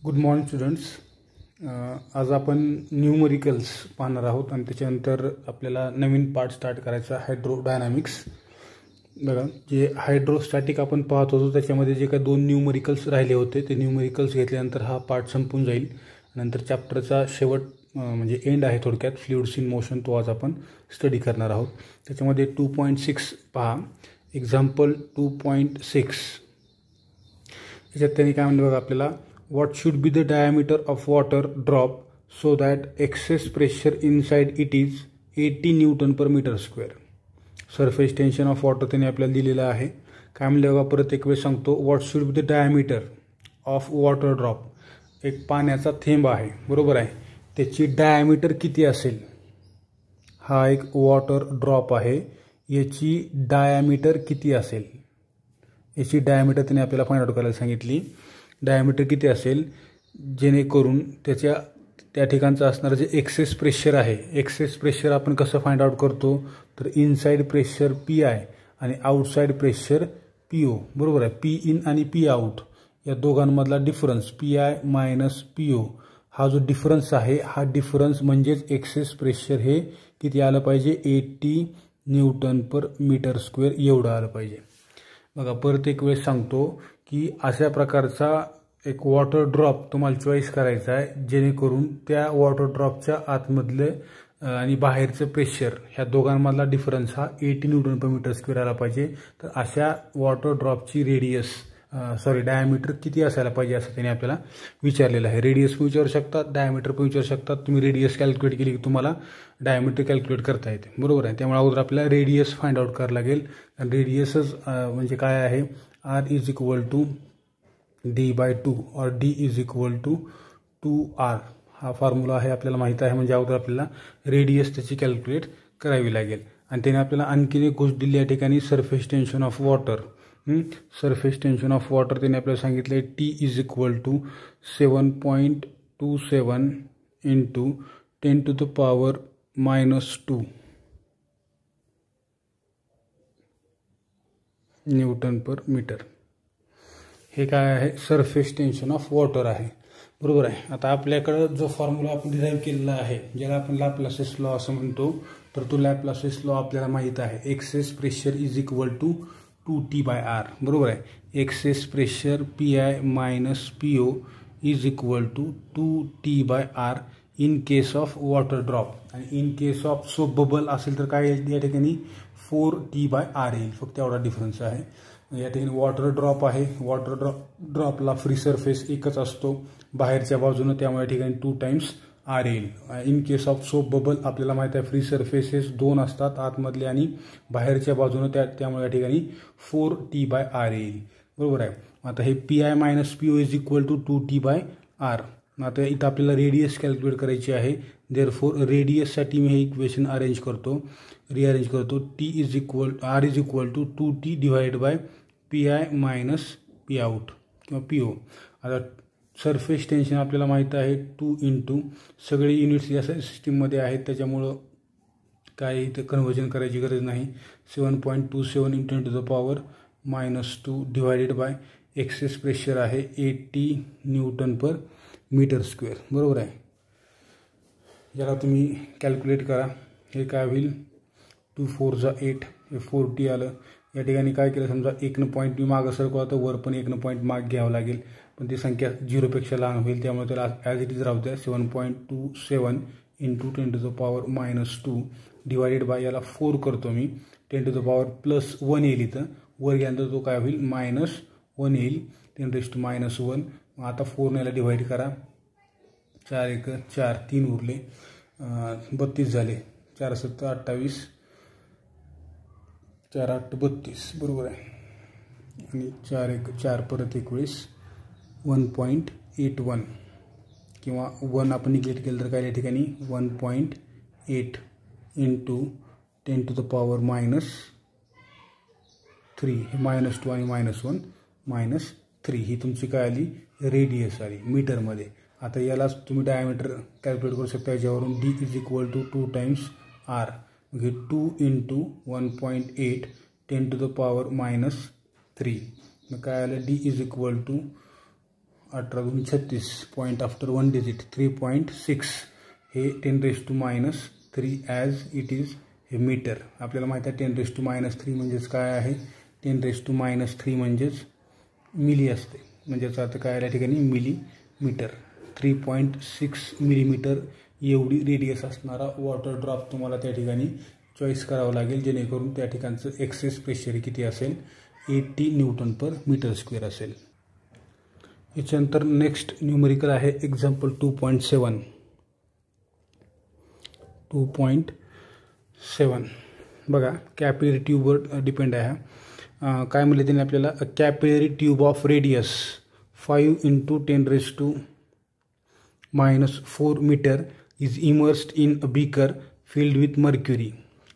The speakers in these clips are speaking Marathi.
Good morning students. आज आपण न्यूमरिकल्स पाहणार आहोत आणि त्याच्यानंतर आपल्याला नवीन पार्ट स्टार्ट करायचा हायड्रोडायनामिक्स. बघा, जे हायड्रोस्टॅटिक आपण पाहत होतो त्याच्यामध्ये जे काही दोन न्यूमरिकल्स राहिले होते ते न्यूमरिकल्स घेतल्यानंतर हा पार्ट संपून जाईल. नंतर चॅप्टरचा शेवट म्हणजे एंड आहे थोडक्यात फ्लुइड्स इन मोशन, तो आज आपण स्टडी करणार आहोत. त्याच्यामध्ये 2.6 पहा, एक्झाम्पल 2.6. याच्यात त्यांनी काय म्हणलं बघा आपल्याला, what should be the diameter of water drop so that excess pressure inside it is 80 Newton per meter square. Surface tension of water त्यांनी आपल्याला दिलेलं आहे. काय म्हणलं बघा, परत एक वेळ सांगतो, what should be the diameter of water drop. एक पाण्याचा थेंब आहे, बरोबर आहे, त्याची डायमीटर किती असेल. हा एक वॉटर ड्रॉप आहे, याची डायमीटर किती असेल, याची डायमीटर त्यांनी आपल्याला फाइंड आउट करायला सांगितली. डायमीटर किती असेल जेणेकरून त्या ठिकाणचं असणारं जे एक्सेस प्रेशर आहे, एक्सेस प्रेशर आपण कसं फाइंड आउट करतो, तर इनसाइड प्रेशर पी आय आणि आउटसाइड प्रेशर पी ओ, बरोबर आहे. पी इन आणि पी आउट या दोघांमधला difference P I minus P O, हा जो डिफरन्स आहे हा डिफरन्स म्हणजेच एक्सेस प्रेशर हे किती आलं पाहिजे, 80 न्यूटन पर मीटर स्क्वेअर एवढं आलं पाहिजे. बघा, परत एक वेळेस सांगतो की अशा प्रकारचा एक वॉटर ड्रॉप तुम्हाला चॉईस करायचा आहे जेणेकरून त्या वॉटर ड्रॉपच्या आतमधले आणि बाहेरचं प्रेशर ह्या दोघांमधला डिफरन्स हा 80 न्यूटन पर मीटर स्क्वेअर आला पाहिजे. तर अशा वॉटर ड्रॉपची डायमीटर किती असायला पाहिजे असं त्यांनी आपल्याला विचारलेलं आहे. रेडियस पण विचारू शकतात, डायमीटर पण विचारू शकतात. तुम्ही रेडियस कॅल्क्युलेट केली की तुम्हाला डायमीटर कॅल्क्युलेट करता येते, बरोबर आहे. त्यामुळे अगोदर आपल्याला रेडियस फाइंड आउट करावं लागेल. आणि रेडियसच म्हणजे काय आहे, R is equal to D/2 और D is equal to 2R हा फॉर्म्युला आहे, आपल्याला माहीत आहे. म्हणजे अगोदर आपल्याला रेडियस त्याची कॅल्क्युलेट करावी लागेल. आणि त्याने आपल्याला आणखीन एक गोष्ट दिली या ठिकाणी, surface tension of water. Surface tension of water त्याने आपल्याला सांगितलं आहे T is equal to 7.27 into 10⁻⁻² newton per metre. हे काय आहे, सरफेस टेन्शन ऑफ वॉटर आहे, बरोबर आहे. आता आपल्याकडं जो फॉर्म्युला आपण डिराईव्ह केलेला आहे, ज्याला आपण लॅप्लासिस लॉ असं म्हणतो, तर तो लॅप्लासिस लॉ आपल्याला माहीत आहे. Excess pressure is equal to 2T/R, बरोबर आहे. Excess pressure P I minus P O is equal to 2T/R in case of water drop. आणि in case of soap bubble असेल तर काय येईल या ठिकाणी, 4T/R येईल. फक्त एवढा डिफरन्स आहे. या ठिकाणी वॉटर ड्रॉप आहे, वॉटर ड्रॉपला फ्री सरफेस एकच असतो बाहेरच्या बाजूनं, त्यामुळे या ठिकाणी 2 टाइम्स R येईल. In case of soap bubble आपल्याला माहीत आहे फ्री सरफेसेस 2 असतात, आतमधले आणि बाहेरच्या बाजूनं, त्यामुळे या ठिकाणी 4T/R येईल, बरोबर आहे. आता हे P I minus P O is equal to 2T/R. आता इथं आपल्याला रेडियस कॅल्क्युलेट करायची आहे. देअरफॉर रेडियससाठी मी हे इक्वेशन रिअरेंज करतो. R is equal to 2T divide by P I minus P out किंवा पी ओ. आता सरफेस टेन्शन आपल्याला माहीत आहे 2 इंटू सगळे युनिट्स या सिस्टीममध्ये आहेत, त्याच्यामुळं काय इथं कन्व्हर्जन करायची गरज नाही. 7.27 into 10⁻⁻² divided by access pressure आहे 80 न्यूटन पर मीटर स्क्वेअर, बरोबर आहे. याला तुम्ही कॅल्क्युलेट करा. हे काय होईल, 2 4 जा 8, हे 40 आलं. या ठिकाणी काय केलं, समजा 1 पॉईंट मी मागं सरकवा तर वर पण 1 पॉईंट माग घ्यावं लागेल, पण ती संख्या 0पेक्षा लहान होईल, त्यामुळे त्याला ॲज इट इज राहू द्या. 7.27 इंटू 10⁻⁻² डिवायडेड बाय, याला 4 करतो मी, 10⁻+1 येईल इथं, वर गेल्यानंतर तो काय होईल, -1 येईल, 10⁻⁻1. आता 4 याला डिवाइड करा, 4 1 4, 3 उरले, 32 झाले, 4 7 28, 4 8 32, बरोबर आहे. आणि 4 1 4 परत 21, 1.81 किंवा 1 आपण निग्लेक्ट केलं तर काय या ठिकाणी 1.8 इंटू 10⁻⁻3, हे -2 आणि -1 -3, ही तुमची काय आली, रेडियस आली मीटरमध्ये. आता यालाच तुम्ही डायमीटर कॅल्क्युलेट करू शकता याच्यावरून. D is equal to 2 times R, म्हणजे 2 इंटू 1.8 10⁻⁻3. मग काय आलं, D is equal to 18×36 point after 1 digit 3.6 हे 10⁻³ ॲज इट इज हे मीटर. आपल्याला माहीत आहे 10⁻³ म्हणजेच काय आहे, 10⁻³ म्हणजेच मिली असते, म्हणजे याचा अर्थ काय या ठिकाणी मिलीमीटर. 3.6 मिलीमीटर एवढी रेडियस असणारा वॉटर ड्रॉप तुम्हाला त्या ठिकाणी चॉईस करावं लागेल, जेणेकरून त्या ठिकाणचं एक्सेस प्रेशर किती असेल 80 Nm/m² असेल. याच्यानंतर नेक्स्ट न्यूमरिकल आहे एक्झाम्पल 2.7. 2.7 बघा, कॅपिलरी ट्यूबवर डिपेंड आहे. काय म्हणले त्याने आपल्याला, a capillary tube of radius 5 × 10⁻⁴ metre is immersed in a beaker filled with mercury.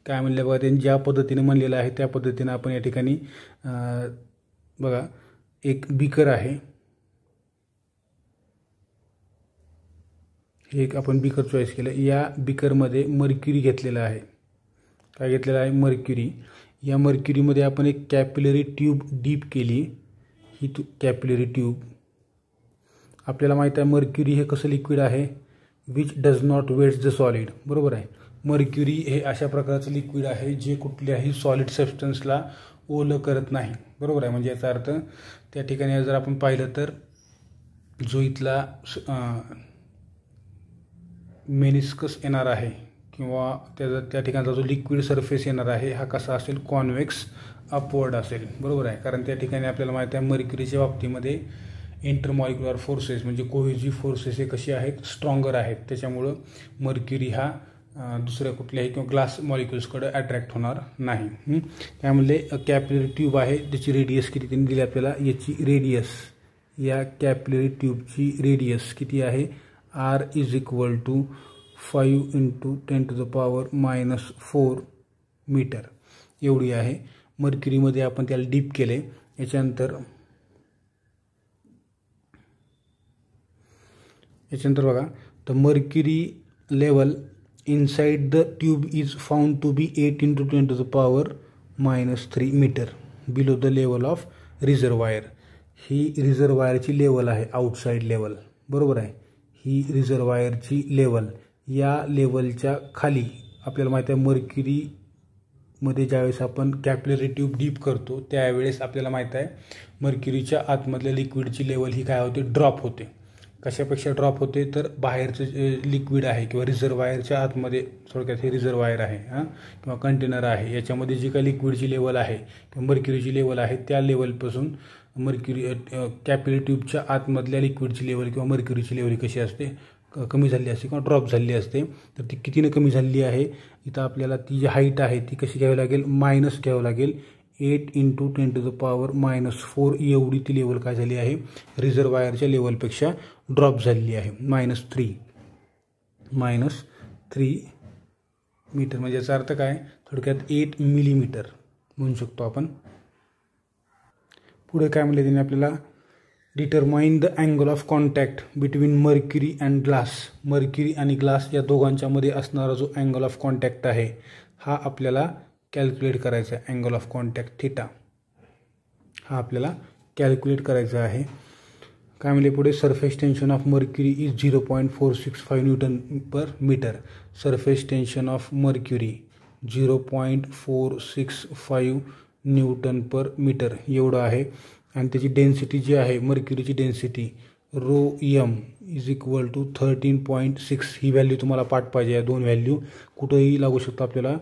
काय म्हणले बघा, त्यांनी ज्या पद्धतीने म्हणलेलं आहे त्या पद्धतीने आपण या ठिकाणी बघा, एक बीकर आहे, हे एक आपण बीकर चॉईस केलं. या बीकरमध्ये मर्क्युरी घेतलेला आहे. काय घेतलेला आहे, मर्क्युरी. या मर्क्युरीमध्ये आपण एक कॅपिलरी ट्यूब डीप केली. ही कॅपिलरी ट्यूब, आपल्याला माहीत आहे मर्क्युरी हे कसं लिक्विड आहे, which does not wets the solid. बरोबर आहे, मर्क्युरी हे अशा प्रकारचं लिक्विड आहे जे कुठल्याही सॉलिड सबस्टन्सला ओलं करत नाही. बरोबर आहे, म्हणजे याचा अर्थ त्या ठिकाणी जर आपण पाहिलं तर जो इथला मेनिस्कस येणार आहे किंवा त्या ठिकाणचा जो लिक्विड सरफेस येणार आहे हा कसा असेल, कॉन्वेक्स अपवर्ड असेल. बरोबर आहे, कारण त्या ठिकाणी आपल्याला माहिती आहे मर्क्युरीच्या बाबतीमध्ये इंटरमॉलिक्युलर फोर्सेस म्हणजे कोहेसिव्ह फोर्सेस हे कशी आहेत, स्ट्रॉंगर आहेत. त्याच्यामुळं मर्क्युरी हा दुसऱ्या कुठल्याही किंवा ग्लास मॉलिक्युल्सकडे अट्रॅक्ट होणार नाही. त्यामुळे कॅपिलरी ट्यूब आहे, त्याची रेडियस किती त्यांनी दिली आपल्याला, याची रेडियस, या कॅपिलरी ट्यूबची रेडियस किती आहे, R = 5 × 10⁻⁴ मीटर एवढी आहे. मर्क्युरीमध्ये आपण त्याला डीप केले. याच्यानंतर बघा, the mercury level inside the tube is found to be 8 × 10⁻³ metre below the level of reservoir. ही रिझर्वायरची लेवल आहे, आउटसाइड लेवल. बरोबर आहे, ही रिझर्वायरची लेवल. या लेवलच्या खाली आपल्याला माहिती आहे मर्क्युरीमध्ये ज्यावेळेस आपण कॅपिलरी ट्यूब डीप करतो त्यावेळेस आपल्याला माहिती आहे मर्क्युरीच्या आतमधल्या लिक्विडची लेवल ही काय होते, ड्रॉप होते. कशापेक्षा ड्रॉप होते तर बाहेरचं जे लिक्विड आहे किंवा रिझर्वायरच्या आतमध्ये, थोडक्यात हे रिझर्वायर आहे किंवा कंटेनर आहे, याच्यामध्ये जी काही लिक्विडची लेवल आहे किंवा मर्क्युरीची लेवल आहे त्या लेवलपासून कॅपिलरी ट्यूबच्या आतमधल्या लिक्विडची लेवल किंवा मर्क्युरीची लेवल कशी असते, कमी झाली असते किंवा ड्रॉप झाली असते. तर ती कितीनं कमी झाली आहे, इथं आपल्याला ती जी हाईट आहे ती कशी घ्यावी लागेल, मायनस घ्यावं लागेल. 8 × 10⁻⁴ एवढी ती लेवल काय झाली आहे, रिझर्वायरच्या लेवलपेक्षा ड्रॉप झालेली आहे. -3 मीटर म्हणजे याचा अर्थ काय, थोडक्यात 8 मिलीमीटर म्हणू शकतो आपण. पुढे काय म्हणले त्यांनी आपल्याला, determine the angle of contact between mercury and glass. Mercury आणि ग्लास या दोघांच्या मध्ये असणारा जो अँगल ऑफ कॉन्टॅक्ट आहे हा आपल्याला कॅल्क्युलेट करायचा आहे. अँगल ऑफ कॉन्टॅक्ट थिटा हा आपल्याला कॅल्क्युलेट करायचा आहे. काय म्हणले पुढे, surface tension of mercury is 0.465 Nm/m. Surface tension of mercury 0.465 Nm/m एवढं आहे. आणि त्याची डेन्सिटी जी आहे मर्क्युरीची डेन्सिटी ρm = 13.6. ही व्हॅल्यू तुम्हाला पाठ पाहिजे. या दोन व्हॅल्यू कुठंही लागू शकतो आपल्याला.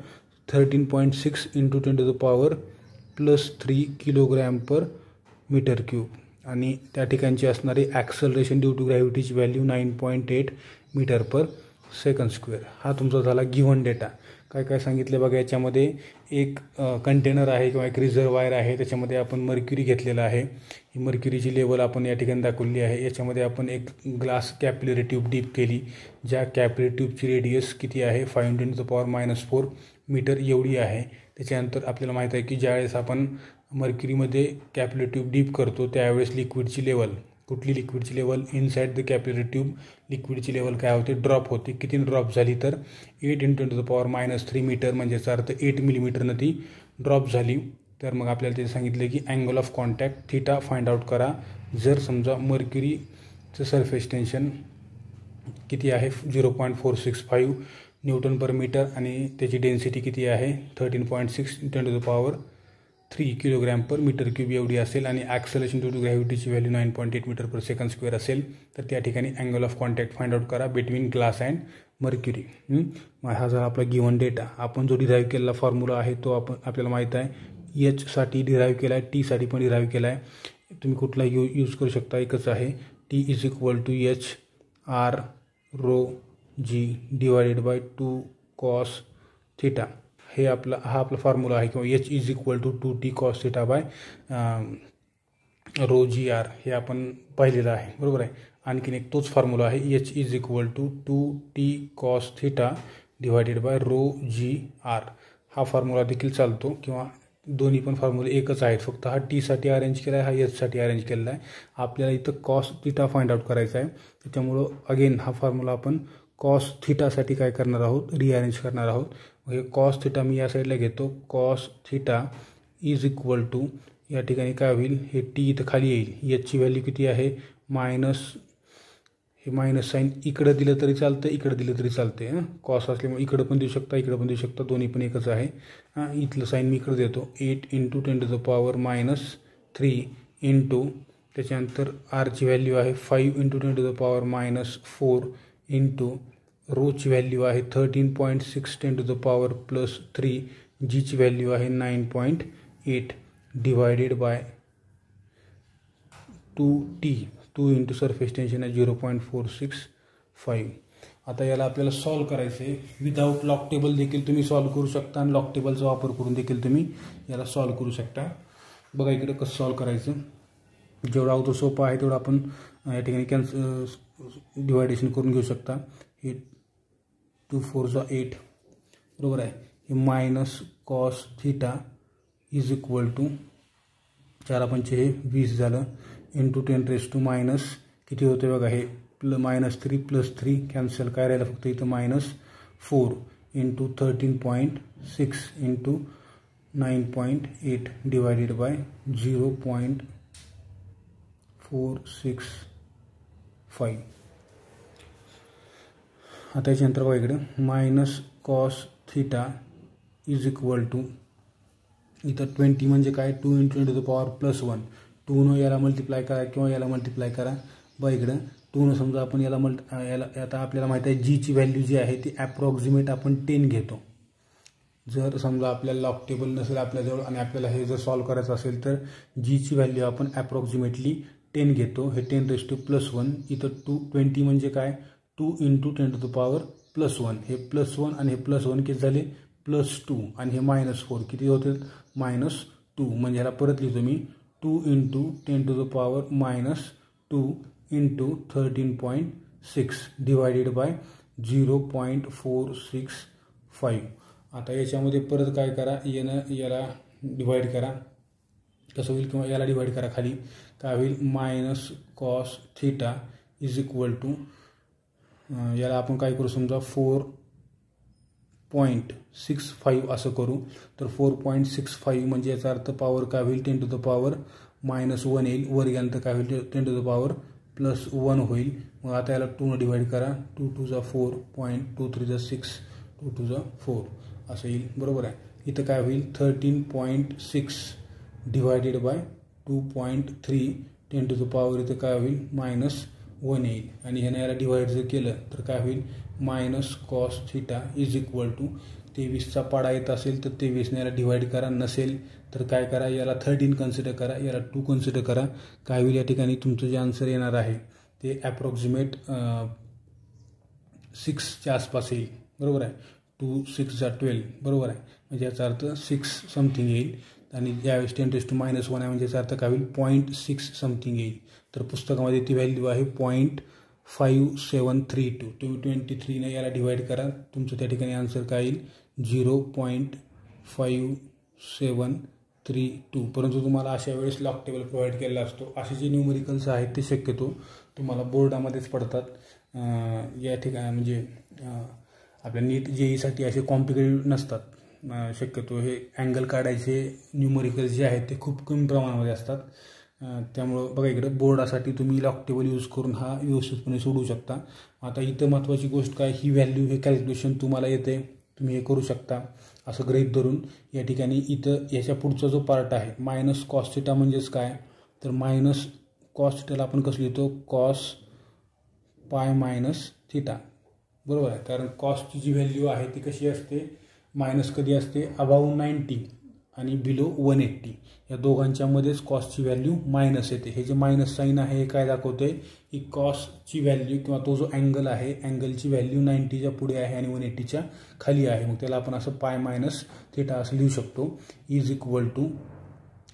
13.6 × 10⁻+3 kg/m3 आणि त्या ठिकाणची असणारी ॲक्सलरेशन ड्यू टू ग्रॅव्हिटीची व्हॅल्यू 9.8 m/s². हा तुमचा झाला गिव्हन डेटा. काय काय सांगितलं बघा, याच्यामध्ये एक कंटेनर आहे किंवा एक रिझर्वायर आहे, त्याच्यामध्ये आपण मर्क्युरी घेतलेला आहे. ही मर्क्युरीची लेवल आपण या ठिकाणी दाखवली आहे. याच्यामध्ये आपण एक ग्लास कॅपिलरी ट्यूब डीप केली, ज्या कॅपिलरी ट्यूबची रेडियस किती आहे 5 × 10⁻⁴ मीटर एवढी आहे. त्याच्यानंतर आपल्याला माहीत आहे की ज्यावेळेस आपण मर्क्युरीमध्ये कॅपिलरी ट्यूब डीप करतो त्यावेळेस लिक्विडची लेवल, कुठली लिक्विडची level, inside the capillary tube लिक्विडची लेवल काय होते, ड्रॉप होते. किती ड्रॉप झाली तर 8 × 10⁻³ मीटर म्हणजे याचा अर्थ 8 मिलीमीटरनं ती ड्रॉप झाली. तर मग आपल्याला ते सांगितलं की angle of contact theta find out करा जर समजा मर्क्युरीचं सरफेस टेन्शन किती आहे 0.465 न्यूटन पर मीटर आणि त्याची डेन्सिटी किती आहे 13.6 × 10⁻³ किलोग्रॅम पर मीटर क्यूब एवढी असेल आणि ॲक्सलेरेशन ड्यू टू ग्रॅव्हिटीची value 9.8 metre per second square असेल तर त्या ठिकाणी angle of contact find out करा बिटवीन ग्लास अँड मर्क्युरी. मग हा झाला आपला गिव्हन डेटा. आपण जो डिराईव्ह केलेला फॉर्म्युला आहे तो आपल्याला माहीत आहे. साठी डिराईव्ह केला आहे, साठी पण डिराईव्ह केला आहे. तुम्ही कुठला यूज करू शकता, एकच आहे. T = H r ρg / 2 cos θ. हा आपला फॉर्म्युला आहे. किंवा H = 2t cos θ / ρgr हे आपण पाहिलेलं आहे, बरोबर आहे. आणखीन एक तोच फॉर्म्युला आहे. H = 2t cos θ / ρgr. हा फॉर्म्युला देखील चालतो किंवा दोन्ही पण फॉर्म्युले एकच आहेत. फक्त हा टी साठी अरेंज केला आहे, हा एच साठी अरेंज केलेला आहे. आपल्याला इथं कॉस थिटा फाइंड आउट करायचा आहे. त्याच्यामुळं अगेन हा फॉर्म्युला आपण कॉस थिटासाठी काय करणार आहोत, रिअरेंज करणार आहोत. हे कॉस थिटा मी या साईडला घेतो. कॉस थिटा = या ठिकाणी काय होईल, हे टी इथं खाली येईल. एचची व्हॅल्यू किती आहे हे मायनस साईन इकडं दिलं तरी चालतं, इकडं दिलं तरी चालते. कॉस असल्यामुळे इकडं पण देऊ शकता, इकडं पण देऊ शकता, दोन्ही पण एकच आहे. इथलं साईन मी इकडं देतो. 8 × 10⁻³ त्याच्यानंतर आरची व्हॅल्यू आहे 5 × 10⁻⁴ रोची व्हॅल्यू आहे 13.6 × 10⁻+3. जीची व्हॅल्यू आहे 9.8 / 2t. 2 × सरफेस टेन्शन आहे 0.465. आता याला आपल्याला सॉल्व करायचं आहे. विदाऊट लॉक टेबल देखील तुम्ही सॉल्व करू शकता आणि लॉक टेबलचा वापर करून देखील तुम्ही याला सॉल्व करू शकता. बघा इकडे कसं सॉल्व करायचं. जेवढा अवघड सोपं आहे तेवढं आपण या ठिकाणी डिवायडेशन करून घेऊ शकता. हे 2 4 = 8, बरोबर आहे. हे मायनस कॉस थिटा = 4 पंचे हे 20 झालं × 10⁻⁻, किती होते बघा, हे -3 + 3 कॅन्सल, काय राहिलं फक्त इथं -4 × 13.6 × 9.8 / 0.465. आता याच्यानंतर बघा इकडे मायनस कॉस थिटा = इथं 20 म्हणजे काय, 2 × 10⁻+1. 2 न याला मल्टिप्लाय करा किंवा याला मल्टिप्लाय करा. बघा इकडं 2 न समजा आपण याला आता आपल्याला माहिती आहे जीची व्हॅल्यू जी आहे ती ॲप्रॉक्सिमेट आपण 10 घेतो. जर समजा आपल्याला लॉक टेबल नसेल आपल्याजवळ आणि आपल्याला हे जर सॉल्व करायचं असेल तर जीची व्हॅल्यू आपण ॲप्रॉक्सिमेटली 10 घेतो. हे 10⁻+1. इथं 20 म्हणजे काय, 2 × 10⁻+1. हे +1 आणि हे +1 किती झाले +2 आणि हे -4 किती होते -2. म्हणजे ह्याला परत लिहितो मी 2 × 10⁻⁻2 × 13.6 / 0.465. आता याच्यामध्ये परत काय करा, याला डिवाइड करा. कसं होईल, किंवा याला डिवाइड करा खाली, काय होईल मायनस कॉस थिटा = याला आपण काय करू, समजा 4.65 असं करू. तर 4.65 म्हणजे याचा अर्थ पॉवर काय होईल 10⁻⁻1 येईल. वर गेल्यानंतर काय होईल 10⁻+1 होईल. मग आता याला 2 डिवाइड करा. 2 × 2 = 4, 2 × 3 = 6, 2 × 2 = 4 असं येईल, बरोबर आहे. इथं काय होईल 13.6 / 2.3 10⁻, इथं काय होईल -1 येईल. आणि ह्यानं याला डिवाइड जर केलं तर काय होईल मायनस कॉस थिटा = 23चा पाडा येत असेल तर 23ने याला डिवाइड करा, नसेल तर काय करा, याला 13 कन्सिडर करा, याला 2 कन्सिडर करा. काय होईल या ठिकाणी तुमचं जे आन्सर येणार आहे ते ॲप्रॉक्सिमेट 6च्या आसपास येईल, बरोबर आहे. 2 6 = 12, बरोबर आहे. म्हणजे याचा अर्थ 6 समथिंग येईल. आणि ज्यावेळेस 10⁻⁻1 आहे म्हणजे याचा अर्थ काय होईल 0.6 समथिंग येईल. तर पुस्तकामध्ये ती व्हॅल्यू आहे 0.5732. तुम्ही 23ने याला डिवाइड करा, तुमचं त्या ठिकाणी आन्सर काय येईल 0.5732. परंतु तुम्हाला अशा वेळेस लॉक टेबल प्रोव्हाइड केलेला असतो. असे जे न्यूमरिकल्स आहेत ते शक्यतो तुम्हाला बोर्डामध्येच पडतात. या ठिकाणी म्हणजे आपल्या नीट JEE साठी असे कॉम्प्लिकेटेड नसतात. शक्यतो हे अँगल काढायचे न्यूमरिकल जे आहेत ते खूप कमी प्रमाणामध्ये असतात. त्यामुळं बघा इकडं बोर्डासाठी तुम्ही लॉक टेबल यूज करून हा व्यवस्थितपणे सोडवू शकता. आता इथं महत्त्वाची गोष्ट काय, ही व्हॅल्यू हे कॅल्क्युलेशन तुम्हाला येते, तुम्ही हे करू शकता असं गृहीत धरून. या ठिकाणी इथं याच्या पुढचा जो पार्ट आहे मायनस कॉस थिटा म्हणजेच काय, तर मायनस कॉस थिटाला आपण कसं लिहितो, कॉस पाय मायनस थिटा, बरोबर आहे. कारण कॉसची जी व्हॅल्यू आहे ती कशी असते, मायनस कधी असते, अबाव 90 आणि बिलो 180 या दोघांच्या मध्येच कॉसची व्हॅल्यू मायनस येते. हे जे मायनस साईन आहे हे काय दाखवते की कॉसची व्हॅल्यू किंवा तो जो अँगल आहे अँगलची व्हॅल्यू 90च्या पुढे आहे आणि 180च्या खाली आहे. मग त्याला आपण असं पाय मायनस थिटा असं लिहू शकतो. इज इक्वल टू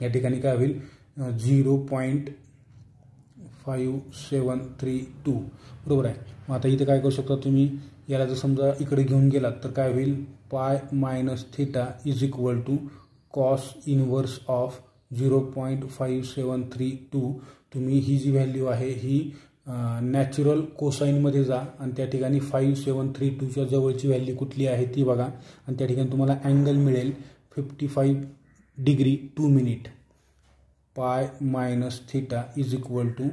या ठिकाणी काय होईल 0.5732 बरोबर आहे. मग आता इथे काय करू शकता तुम्ही, याला जर समजा इकडे घेऊन गेलात तर काय होईल, pi minus theta is equal to cos inverse of 0.5732. तुम्ही ही जी व्हॅल्यू आहे ही नॅचरल कोसाईनमध्ये जा आणि त्या ठिकाणी 5732च्या जवळची व्हॅल्यू कुठली आहे ती बघा आणि त्या ठिकाणी तुम्हाला अँगल मिळेल 55 degree 2 minute. Pi minus theta is equal to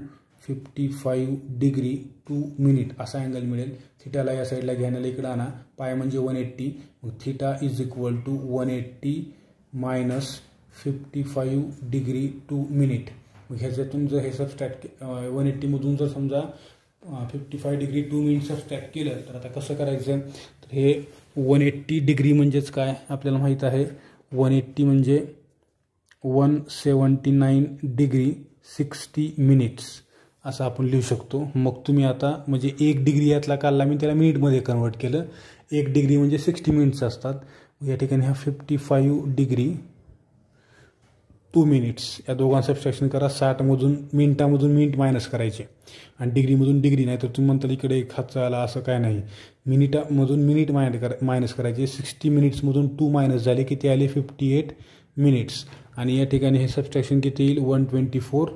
55 degree 2 minute असा अँगल मिळेल. थिटाला या साईडला घ्यायला इकडं आणा, पाय म्हणजे 180, मग theta is equal to 180 minus 55 degree 2 minute. मग ह्याच्यातून जर हे सबस्ट्रॅक्ट 180मधून जर समजा 55 डिग्री 2 मिनिट सबस्ट्रॅक्ट केलं तर आता कसं करायचं, तर हे 180 डिग्री म्हणजेच काय आपल्याला माहीत आहे, 180 म्हणजे 179 डिग्री 60 मिनिट्स असं आपण लिहू शकतो. मग तुम्ही आता म्हणजे 1 डिग्री यातला काढला मी त्याला मिनिटमध्ये कन्वर्ट केलं, 1 डिग्री म्हणजे 60 मिनिट्स असतात. या ठिकाणी हा 55 डिग्री 2 मिनिट्स या दोघांचं सबस्ट्रॅक्शन करा. 60मधून मिनिटामधून मिनिट मायनस करायचे आणि डिग्रीमधून डिग्री, नाही तर तुम्ही म्हणताल इकडे एक हातचा आला असं काय नाही, मिनिटामधून मिनिट मायनस करायचे. 60 मिनिट्समधून 2 मायनस झाले की ते आले 58 मिनिट्स आणि या ठिकाणी हे सबस्ट्रॅक्शन किती येईल 124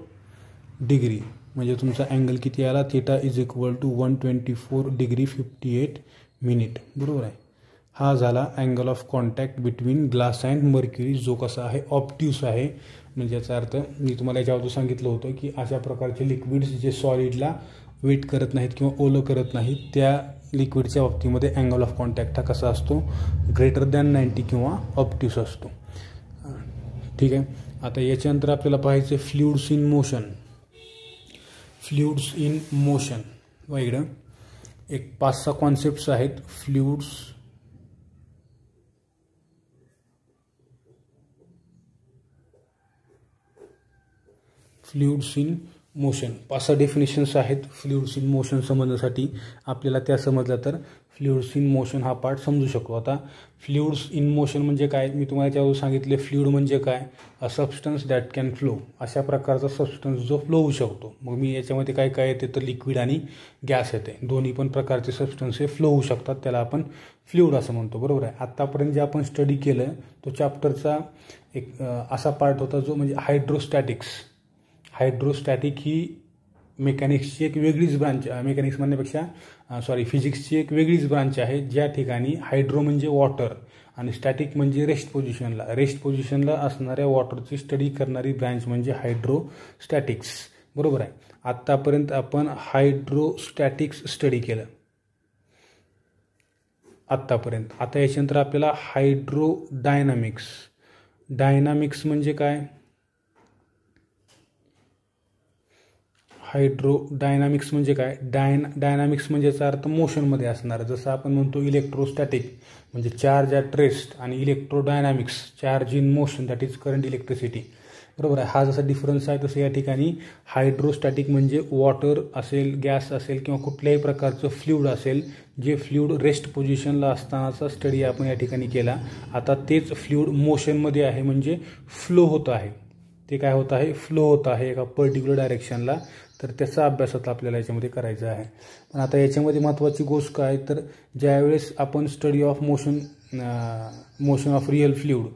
डिग्री म्हणजे तुमचा अँगल किती आला, theta is equal to 124 degree 58 minute बरोबर आहे. हा झाला angle of contact between glass and mercury, जो कसा आहे ऑप्ट्यूस आहे. म्हणजे याचा अर्थ मी तुम्हाला याच्यावर सांगितलं होतं की अशा प्रकारचे लिक्विड्स जे सॉलिडला वेट करत नाहीत किंवा ओलं करत नाहीत त्या लिक्विडच्या बाबतीमध्ये अँगल ऑफ कॉन्टॅक्ट हा कसा असतो, ग्रेटर दॅन 90 किंवा ऑप्ट्यूस असतो. ठीक आहे. आता याच्यानंतर आपल्याला पाहायचं fluids in motion. Fluids in motion व इकडं एक 5-6 कॉन्सेप्ट्स आहेत. फ्लुइड्स इन मोशन 5-6 डेफिनेशन्स आहेत फ्लुइड्स इन मोशन समजण्यासाठी. आपल्याला त्या समजलं तर फ्लुइड्स इन मोशन हा पार्ट समजू शकतो. आता फ्लुइड्स इन मोशन म्हणजे काय, मी तुम्हाला त्यावर सांगितले फ्लुइड म्हणजे काय, अ सबस्टन्स दॅट कॅन फ्लो, अशा प्रकारचा सबस्टन्स जो फ्लो होऊ शकतो. मग मी याच्यामध्ये काय काय येते तर लिक्विड आणि गॅस येते, दोन्ही पण प्रकारचे सबस्टन्स हे फ्लो होऊ शकतात, त्याला आपण फ्लुइड असं म्हणतो बरोबर आहे. आत्तापर्यंत जे आपण स्टडी केलं तो चॅप्टरचा एक असा पार्ट होता जो म्हणजे हायड्रोस्टॅटिक्स. हायड्रोस्टॅटिक ही मेकॅनिक्सची एक वेगळीच ब्रांच, मेकॅनिक्स म्हणण्यापेक्षा फिजिक्सची एक वेगळीच ब्रांच आहे, ज्या ठिकाणी हायड्रो म्हणजे वॉटर आणि स्टॅटिक म्हणजे रेस्ट पोझिशनला असणाऱ्या वॉटरची स्टडी करणारी ब्रांच म्हणजे हायड्रोस्टॅटिक्स बरोबर आहे. आत्तापर्यंत आपण हायड्रोस्टॅटिक्स स्टडी केलं आत्तापर्यंत. आता याच्यानंतर आपल्याला हायड्रोडायनामिक्स. डायनामिक्स म्हणजे काय, हायड्रोडायनामिक्स म्हणजे काय, डायनामिक्स म्हणजे याचा अर्थ मोशनमध्ये असणार. जसं आपण म्हणतो इलेक्ट्रोस्टॅटिक म्हणजे चार्ज ॲट रेस्ट आणि electrodynamics charge in motion that is current electricity बरोबर आहे. हा जसा डिफरन्स आहे तसं या ठिकाणी हायड्रोस्टॅटिक म्हणजे वॉटर असेल, गॅस असेल किंवा कुठल्याही प्रकारचं फ्लुइड असेल, जे फ्लुइड रेस्ट पोझिशनला असतानाचा स्टडी आपण या ठिकाणी केला. आता तेच फ्लुइड मोशनमध्ये आहे म्हणजे फ्लो होत आहे, ते काय होत आहे, फ्लो होत आहे एका पर्टिक्युलर डायरेक्शनला, तर त्याचा अभ्यास आता आपल्याला याच्यामध्ये करायचा आहे. पण आता याच्यामध्ये महत्त्वाची गोष्ट काय, तर ज्यावेळेस आपण study of motion of real fluid,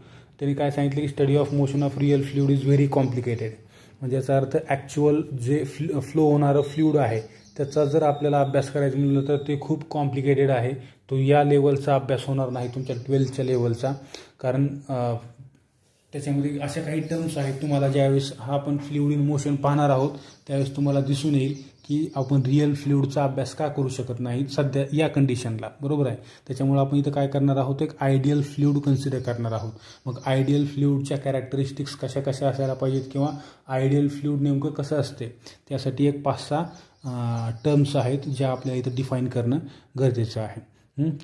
त्यांनी काय सांगितलं की study of motion of real fluid is very complicated. म्हणजे याचा अर्थ ॲक्च्युअल जे फ्लो होणारं फ्लुइड आहे त्याचा जर आपल्याला अभ्यास करायचं म्हणलं तर ते खूप कॉम्प्लिकेटेड आहे. तो या लेवलचा अभ्यास होणार नाही तुमच्या 12th लेवलचा, कारण त्याच्यामध्ये अशा काही टर्म्स आहेत तुम्हाला ज्यावेळेस हा आपण फ्लुइड इन मोशन पाहणार आहोत त्यावेळेस तुम्हाला दिसून येईल की आपण रिअल फ्लुइडचा अभ्यास का करू शकत नाही सध्या या कंडिशनला, बरोबर आहे. त्याच्यामुळे आपण इथं काय करणार आहोत, एक आयडियल फ्लुइड कन्सिडर करणार आहोत. मग आयडियल फ्लुइडच्या कॅरेक्टरिस्टिक्स कशा कशा असायला पाहिजेत किंवा आयडियल फ्लुइड नेमकं कसं असते त्यासाठी एक 5-6 टर्म्स आहेत ज्या आपल्याला इथं डिफाईन करणं गरजेचं आहे.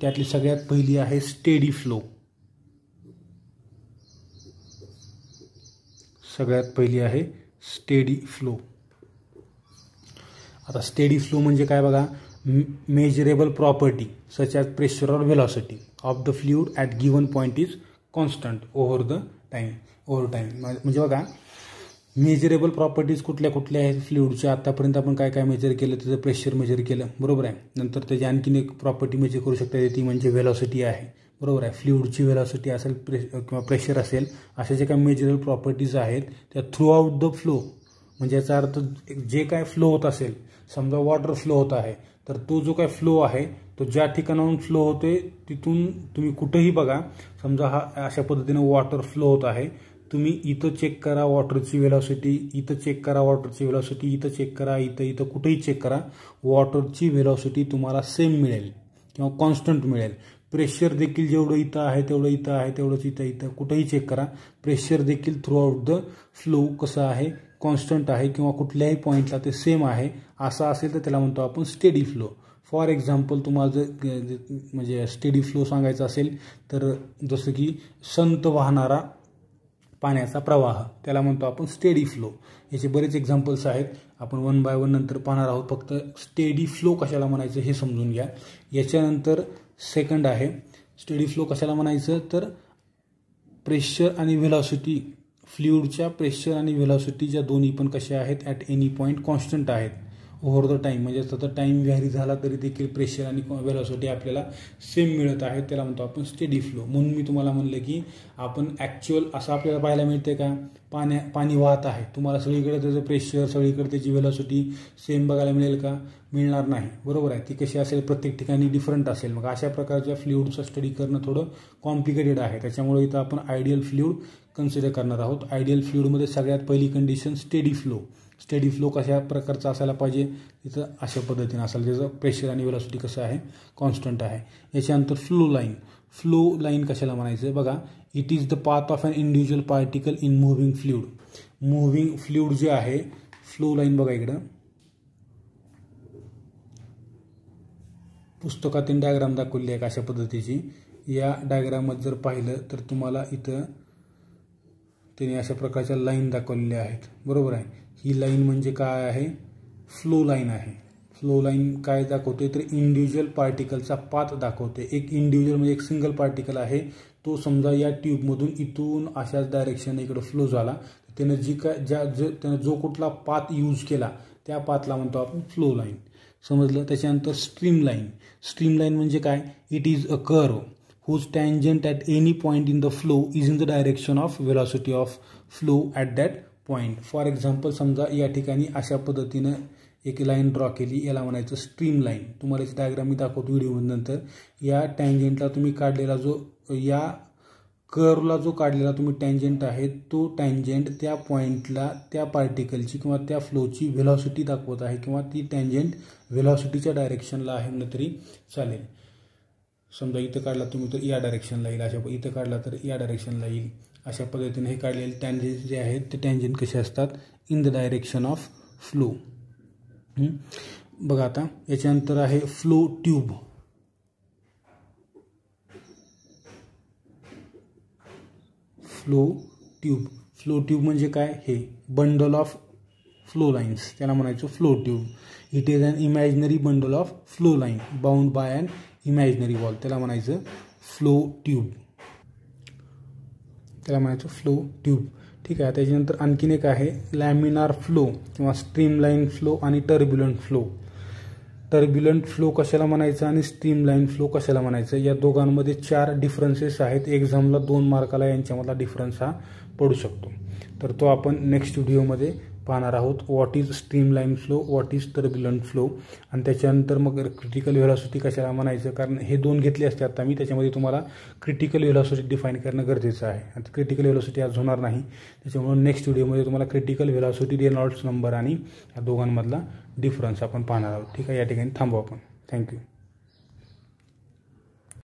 त्यातली सगळ्यात पहिली आहे स्टेडी फ्लो. सगळ्यात पहिली आहे स्टेडी फ्लो. आता स्टेडी फ्लो म्हणजे काय बघा, measurable property such as pressure और velocity of the fluid at given point is constant over time. म्हणजे बघा मेजरेबल प्रॉपर्टीज कुठल्या कुठल्या आहेत फ्लुइडच्या. आतापर्यंत आपण काय काय मेजर केलं, त्याचं प्रेशर मेजर केलं, बरोबर आहे. नंतर त्याची आणखीन एक प्रॉपर्टी मेजर करू शकता ती म्हणजे व्हेलॉसिटी आहे, बरोबर आहे. फ्लुइडची व्हेलॉसिटी असेल किंवा प्रेशर असेल, अशा जे काही मेजरेबल प्रॉपर्टीज आहेत त्या थ्रू आउट द फ्लो, म्हणजे याचा अर्थ जे काय फ्लो होत असेल, समजा वॉटर फ्लो होत आहे तर तो जो काय फ्लो आहे तो ज्या ठिकाणाहून फ्लो होते तिथून तुम्ही कुठेही बघा, समजा हा अशा पद्धतीने वॉटर फ्लो होत आहे, तुम्ही इथं चेक करा वॉटरची व्हेलॉसिटी, इथं चेक करा वॉटरची व्हेलॉसिटी, इथं चेक करा, इथं कुठेही चेक करा, वॉटरची व्हेलॉसिटी तुम्हाला सेम मिळेल किंवा कॉन्स्टंट मिळेल. प्रेशर देखील जेवढं इथं आहे तेवढं इथं आहे, तेवढंच इथं कुठेही चेक करा, प्रेशर देखील थ्रू आउट द फ्लो कसं आहे, कॉन्स्टंट आहे किंवा कुठल्याही पॉईंटला ते सेम आहे. असं असेल तर त्याला म्हणतो आपण स्टेडी फ्लो. फॉर एक्झाम्पल तुम्हाला जर म्हणजे स्टेडी फ्लो सांगायचा असेल तर जसं की संत वाहणारा पाण्याचा प्रवाह, त्याला म्हणतो आपण स्टेडी फ्लो. याचे बरेच एक्झाम्पल्स आहेत, आपण 1 बाय 1 नंतर पाहणार आहोत. फक्त स्टेडी फ्लो कशाला म्हणायचं हे समजून घ्या. याच्यानंतर सेकंड आहे स्टेडी फ्लो कशाला म्हणायचं, तर प्रेशर आणि व्हेलॉसिटी, फ्लुइडच्या प्रेशर आणि व्हेलॉसिटी ज्या दोन्ही पण कशा आहेत ॲट एनी पॉईंट कॉन्स्टंट आहेत ओव्हर द टाईम. म्हणजे सतत टाईम व्हॅरी झाला तरी देखील प्रेशर आणि व्हेलॉसिटी आपल्याला सेम मिळत आहे, त्याला म्हणतो आपण स्टेडी फ्लो. म्हणून मी तुम्हाला म्हणलं की आपण ॲक्च्युअल असं आपल्याला पाहायला मिळते का, पाणी वाहत आहे, तुम्हाला सगळीकडे त्याचं प्रेशर सगळीकडे त्याची व्हेलॉसिटी सेम बघायला मिळेल का, मिळणार नाही, बरोबर आहे. ती कशी असेल, प्रत्येक ठिकाणी डिफरंट असेल. मग अशा प्रकारच्या फ्लुइडचं स्टडी करणं थोडं कॉम्प्लिकेटेड आहे. त्याच्यामुळे इथं आपण आयडियल फ्लुइड कन्सिडर करणार आहोत. आयडियल फ्लुइडमध्ये सगळ्यात पहिली condition steady flow. Steady flow कशा प्रकारचा असायला पाहिजे, तिथं अशा पद्धतीने असायला, ज्याचं प्रेशर आणि व्हेलॉसिटी कसं आहे, कॉन्स्टंट आहे. याच्यानंतर फ्लो लाईन. फ्लो लाईन कशाला म्हणायचं बघा, it is the path of an individual particle in moving fluid. Moving fluid जे आहे, फ्लो लाईन बघा इकडं पुस्तकातील डायग्राम दाखवली आहे अशा पद्धतीची. या डायग्रामात जर पाहिलं तर तुम्हाला इथं त्यांनी अशा प्रकारच्या लाईन दाखवलेल्या आहेत, बरोबर आहे. ही लाईन म्हणजे काय आहे, फ्लो लाईन आहे. फ्लो लाईन काय दाखवते तर इंडिव्हिज्युअल पार्टिकलचा पाथ दाखवते. एक इंडिव्हिज्युअल म्हणजे एक सिंगल पार्टिकल आहे, तो समजा या ट्यूबमधून इथून अशाच डायरेक्शन इकडे फ्लो झाला, त्यानं त्यानं जो कुठला पाथ यूज केला त्या पाथला म्हणतो आपण फ्लो लाईन, समजलं. त्याच्यानंतर स्ट्रीम लाईन. स्ट्रीम लाईन म्हणजे काय, it is a curve whose tangent at any point in the flow is in the direction of velocity of flow at that point. For example समजा या ठिकाणी अशा पद्धतीनं एक लाईन ड्रॉ केली, याला म्हणायचं स्ट्रीम लाईन. तुम्हाला याची डायग्राम मी दाखवतो व्हिडिओनंतर. या टँजेंटला तुम्ही काढलेला जो, या कर्वला जो काढलेला तुम्ही टँजेंट आहे तो टँजेंट त्या पॉईंटला त्या पार्टिकलची किंवा त्या फ्लोची व्हेलॉसिटी दाखवत आहे किंवा ती टँजेंट व्हेलॉसिटीच्या डायरेक्शनला आहे म्हणलं तरी चालेल. समजा इथं काढला तुम्ही तर या डायरेक्शनला येईल, अशा इथं काढला तर या डायरेक्शनला येईल. अशा पद्धतीने हे काढलेले टँजेंट जे आहेत ते टँजेंट कसे असतात, in the direction of flow. बघा आता याच्यानंतर आहे flow tube. Flow tube. Flow tube म्हणजे काय, हे बंडल ऑफ फ्लो लाईन्स, त्याला म्हणायचं flow tube. It is an imaginary bundle of flow line bound by an imaginary wall, त्याला म्हणायचं फ्लो ट्यूब, त्याला म्हणायचं फ्लो ट्यूब. ठीक आहे. त्याच्यानंतर आणखीन एक आहे लॅमिनार फ्लो किंवा स्ट्रीमलाईन फ्लो आणि टर्ब्युलंट फ्लो. टर्ब्युलंट फ्लो कशाला म्हणायचं आणि स्ट्रीमलाईन फ्लो कशाला म्हणायचं, या दोघांमध्ये 4 डिफरन्सेस आहेत. एक्झामला 2 मार्काला यांच्यामधला डिफरन्स हा पडू शकतो. तर तो आपण नेक्स्ट व्हिडिओमध्ये पाहणार आहोत. What is streamline flow, what is turbulent flow, आणि त्याच्यानंतर मग क्रिटिकल व्हेलॉसिटी कशाला म्हणायचं, कारण हे 2 घेतले असते आता मी. त्याच्यामध्ये तुम्हाला क्रिटिकल व्हेलॉसिटी डिफाईन करणं गरजेचं आहे. आता क्रिटिकल व्हेलॉसिटी आज होणार नाही, त्याच्यामुळे नेक्स्ट व्हिडिओमध्ये तुम्हाला क्रिटिकल व्हेलॉसिटी, रेनॉल्ड्स नंबर आणि या दोघांमधला डिफरन्स आपण पाहणार आहोत. ठीक आहे, या ठिकाणी थांबू आपण. थँक्यू.